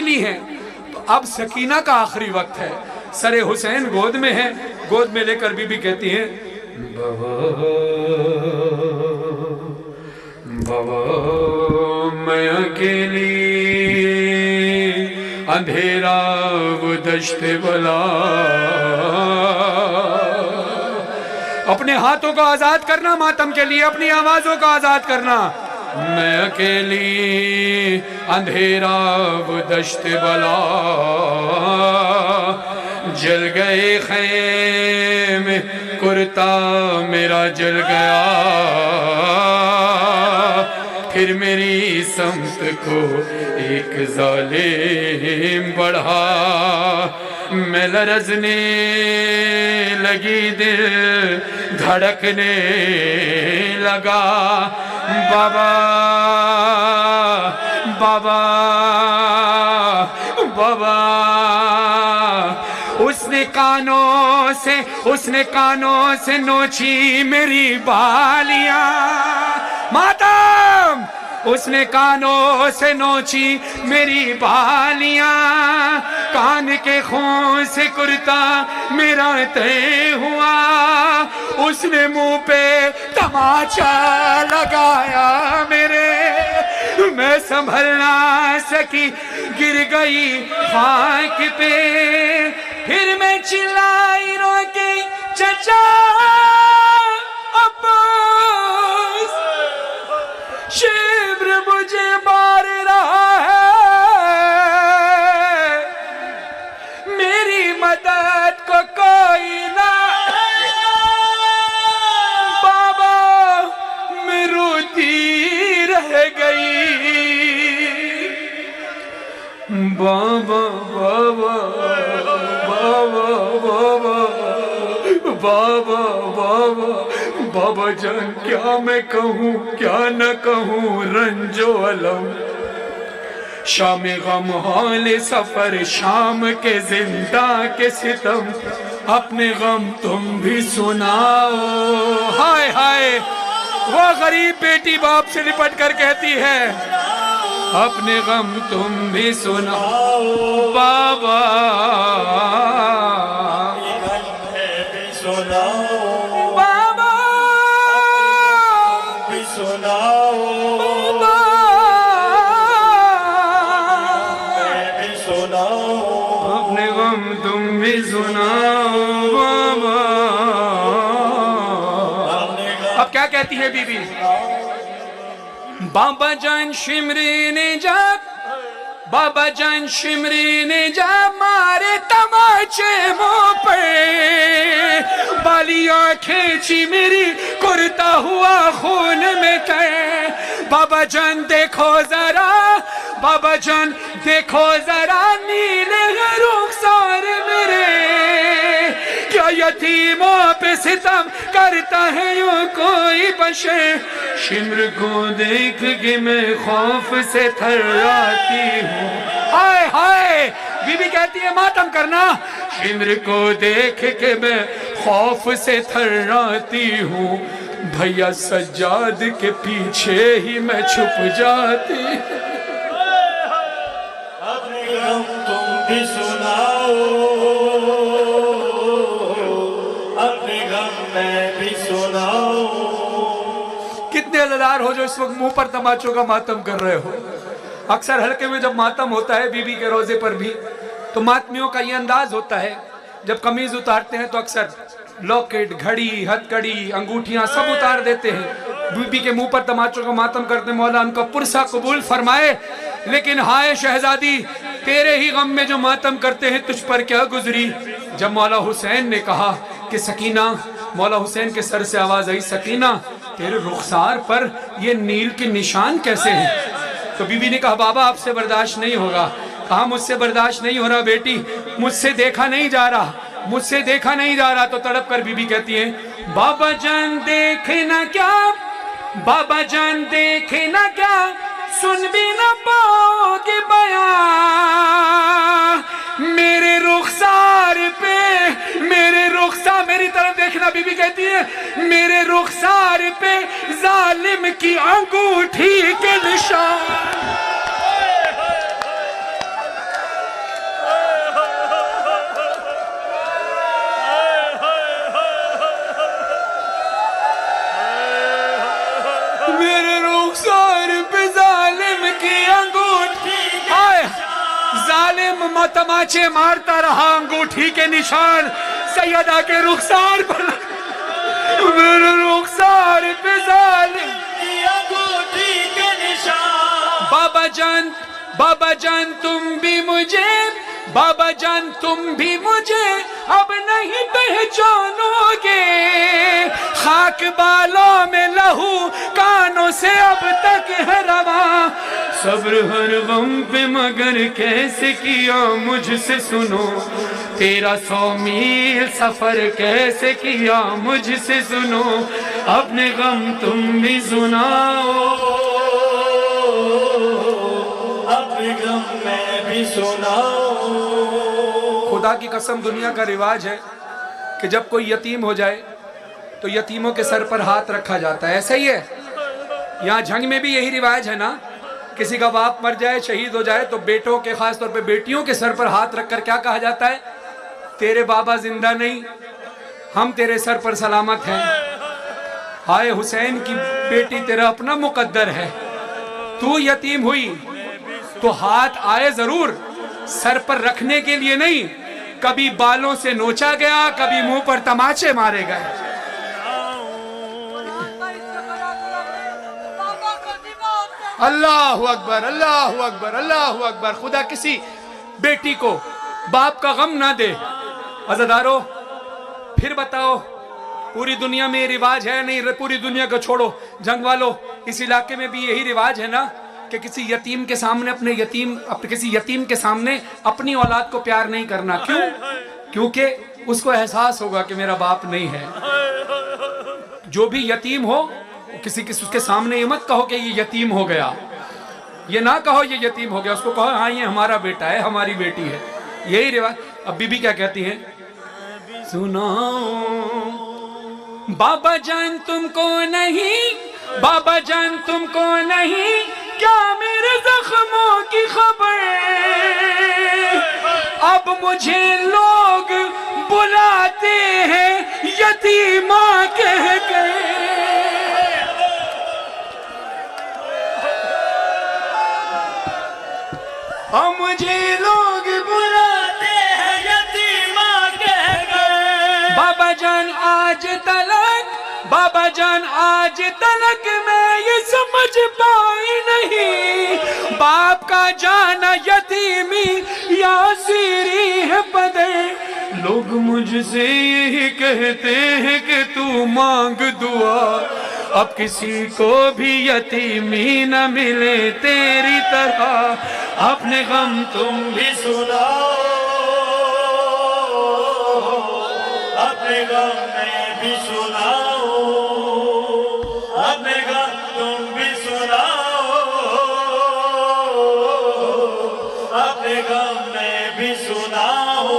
لی ہیں. تو اب سکینہ کا آخری وقت ہے, سر حسین گود میں ہے, گود میں لے کر بی بی کہتی ہیں بابا میں اکیلی اندھیرا وہ دشت بلا. اپنے ہاتھوں کو آزاد کرنا ماتم کے لیے, اپنی آوازوں کو آزاد کرنا. میں اکیلی اندھیرا وہ دشت بلا, جل گئے خیمے کرتا میرا جل گیا, پھر میری سمت کو ایک ظالم بڑھا, میں لرزنے لگی دل دھڑکنے لگا. بابا بابا بابا, اس نے کانوں سے نوچی میری بالیاں. ماتم, اس نے کانوں سے نوچی میری بالیاں, کان کے خون سے کرتا میرا طے ہوا, اس نے منہ پہ تماچا لگایا میرے, میں سنبھل نہ سکی گر گئی خاک پہ, پھر میں چلائی رو کے چچا عباس, شبر مجھے مار رہا ہے, میری مدد کو کوئی نہ. بابا میں روتی رہ گئی. بابا بابا بابا بابا بابا بابا بابا جان, کیا میں کہوں کیا نہ کہوں, رنج و علم شام غم حال سفر, شام کے زندہ کے ستم, اپنے غم تم بھی سناؤ. ہائے ہائے, وہ غریب بیٹی باپ سے لپٹ کر کہتی ہے اپنے غم تم بھی سناؤ. بابا بابا بھی سناؤ, اپنے غم تم بھی سناؤ. بابا اب کیا کہتی ہے بی بی؟ بابا جان شمری نے جب, بابا جان شمری نے جب مارے تماچے منہ پہ, بالیاں کھینچی میری کرتا ہوا خون میں تھے. بابا جان دیکھو ذرا, بابا جان دیکھو ذرا, نیلے رخسار میرے, کیا یتیموں پہ ستم کرتا ہے یوں کوئی بشر. شمر کو دیکھ کے میں خوف سے تھراتی ہوں. ہائے ہائے, بی بی کہتی ہے ماتم کرنا. شمر کو دیکھ کے میں خوف سے تھراتی ہوں, بھیا سجاد کے پیچھے ہی میں چھپ جاتی. اپنے غم تم بھی سناؤ, اپنے غم میں بھی سناؤ. کتنے عزیزدار ہو جو اس وقت منہ پر تماچوں کا ماتم کر رہے ہو. اکثر حلقے میں جب ماتم ہوتا ہے بی بی کے روزے پر بھی, تو ماتمیوں کا یہ انداز ہوتا ہے, جب قمیض اتارتے ہیں تو اکثر لاکٹ, گھڑی, ہتھ کڑی, انگوٹھیاں سب اتار دیتے ہیں. بی بی کے منہ پر تماچوں کا ماتم کرتے, مولا ان کا پرسہ قبول فرمائے. لیکن ہائے شہزادی, تیرے ہی غم میں جو ماتم کرتے ہیں تجھ پر کیا گزری. جب مولا حسین نے کہا کہ سکینہ, مولا حسین کے سر سے آواز آئی, سکینہ تیرے رخسار پر یہ نیل کے نشان کیسے ہیں؟ تو بی بی نے کہا بابا آپ سے برداشت نہیں ہوگا. کہا مجھ سے برداشت نہیں ہو رہا بیٹی, مجھ سے دیکھا نہیں جا رہا, مجھ سے دیکھا نہیں جا رہا. تو تڑپ کر بی بی کہتی ہیں بابا جان دیکھنا کیا, بابا جان دیکھنا کیا, سن بھی نہ پاؤ گے بیان. میرے رخسار پہ, میرے رخسار, میری طرف دیکھنا. بی بی کہتی ہے میرے رخسار پہ ظالم کی انگوٹھی کے نشان. जालिम तमाचे मारता रहा, अंगूठी के निशान सैयदा के रुखसार पर, मेरे रुखसार पे जालिम की अंगूठी के निशान। बाबा जान तुम भी मुझे, बाबा जान तुम भी मुझे अब नहीं पहचानोगे, खाक बालों में लहू कानों से अब तक है रवा, सब्र हर गम पे मगर कैसे किया मुझसे सुनो, तेरा 100 मील सफर कैसे किया मुझसे सुनो, अपने गम तुम भी सुनाओ, अपने गम मैं भी सुनाओ। खुदा की कसम दुनिया का रिवाज है कि जब कोई यतीम हो जाए तो यतीमों के सर पर हाथ रखा जाता है, ऐसा ही है। यहाँ झंग में भी यही रिवाज है ना, किसी का बाप मर जाए, शहीद हो जाए तो बेटों के, खास तौर पे बेटियों के सर पर हाथ रखकर क्या कहा जाता है, तेरे बाबा जिंदा नहीं, हम तेरे सर पर सलामत हैं, हाय हुसैन की बेटी तेरा अपना मुकद्दर है, तू यतीम हुई तो हाथ आए जरूर, सर पर रखने के लिए नहीं, कभी बालों से नोचा गया, कभी मुंह पर तमाचे मारे गए। अल्लाहु अकबर, अल्लाहु अकबर, अल्लाहु अकबर। खुदा किसी बेटी को बाप का गम ना दे। अज़ादारो फिर बताओ, पूरी दुनिया में ये रिवाज है नहीं? पूरी दुनिया को छोड़ो, जंग वालों इस इलाके में भी यही रिवाज है ना कि किसी यतीम के सामने किसी यतीम के सामने अपनी औलाद को प्यार नहीं करना। क्यों? क्योंकि उसको एहसास होगा कि मेरा बाप नहीं है। जो भी यतीम हो किसी उसके सामने ये मत कहो कि ये यतीम हो गया, ये ना कहो ये यतीम हो गया, उसको कहो हाँ ये हमारा बेटा है, हमारी बेटी है। यही रिवाज। अब बीबी क्या कहती है, सुनाओ बाबा जान तुमको नहीं, बाबा जान तुमको नहीं, क्या मेरे जख्मों की खबर, अब मुझे लोग बुलाते हैं यतीमा कह गए। अब मुझे लोग बुलाते हैं यतीमा कह गए। बाबा जान आज तलक, बाबा जान आज तलक मैं ये समझ पाई नहीं, बाप का जाना यतीमी या सीरी है बदर। लोग मुझसे यही कहते हैं कि तू मांग दुआ, अब किसी को भी यतीमी न मिले तेरी तरह, अपने गम तुम भी सुनाओ, अपने गम मैं भी सुनाओ, अपने गम तुम भी सुनाओ, अपने गम मैं भी सुनाओ।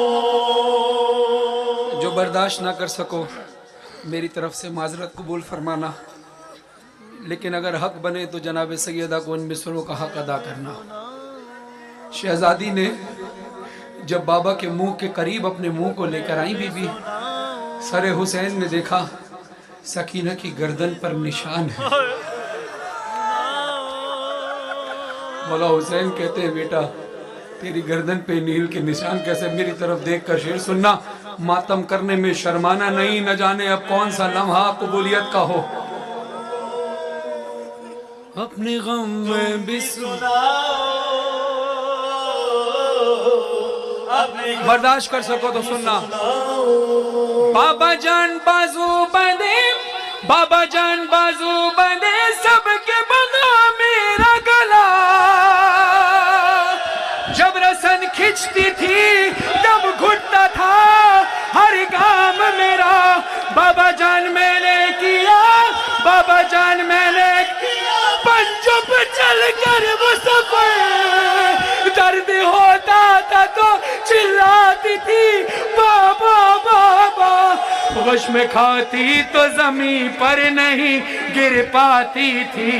जो बर्दाश्त ना कर सको मेरी तरफ से माजरत कबूल फरमाना, लेकिन अगर हक बने तो जनाब सैयदा को उन मिसरों का हक अदा करना। शहजादी ने जब बाबा के मुंह के करीब अपने मुंह को लेकर आई बीबी, सरे हुसैन ने देखा सकीना की गर्दन पर निशान है। मौला हुसैन कहते हैं बेटा तेरी गर्दन पे नील के निशान कैसे? मेरी तरफ देख कर शेर सुनना, मातम करने में शर्माना नहीं, न जाने अब कौन सा लम्हा कबूलियत का हो। अपने गम में भी सुनाओ, बर्दाश्त कर सको तो सुनना। बाबा जान बाजू बंदे, बाबा जान बाजू बंदे, सबके बंधा मेरा गला, जब रसन खिंचती थी तब घुटता था हर काम मेरा। बाबा जान मैंने किया, बाबा जान मैंने किया, पंजों पे चल कर वो सफर, दर्द होता था तो चिल्लाती थी बाबा बाबा, गश में खाती तो जमीन पर नहीं गिर पाती थी।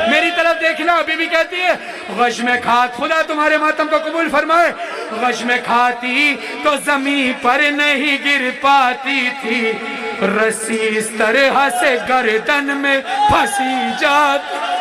मेरी तरफ देखना, बीबी कहती है गश में खात, खुदा तुम्हारे मातम को कबूल फरमाए, गश में खाती तो जमीन पर नहीं गिर पाती थी, रस्सी इस तरह से गर्दन में फंसी जाती।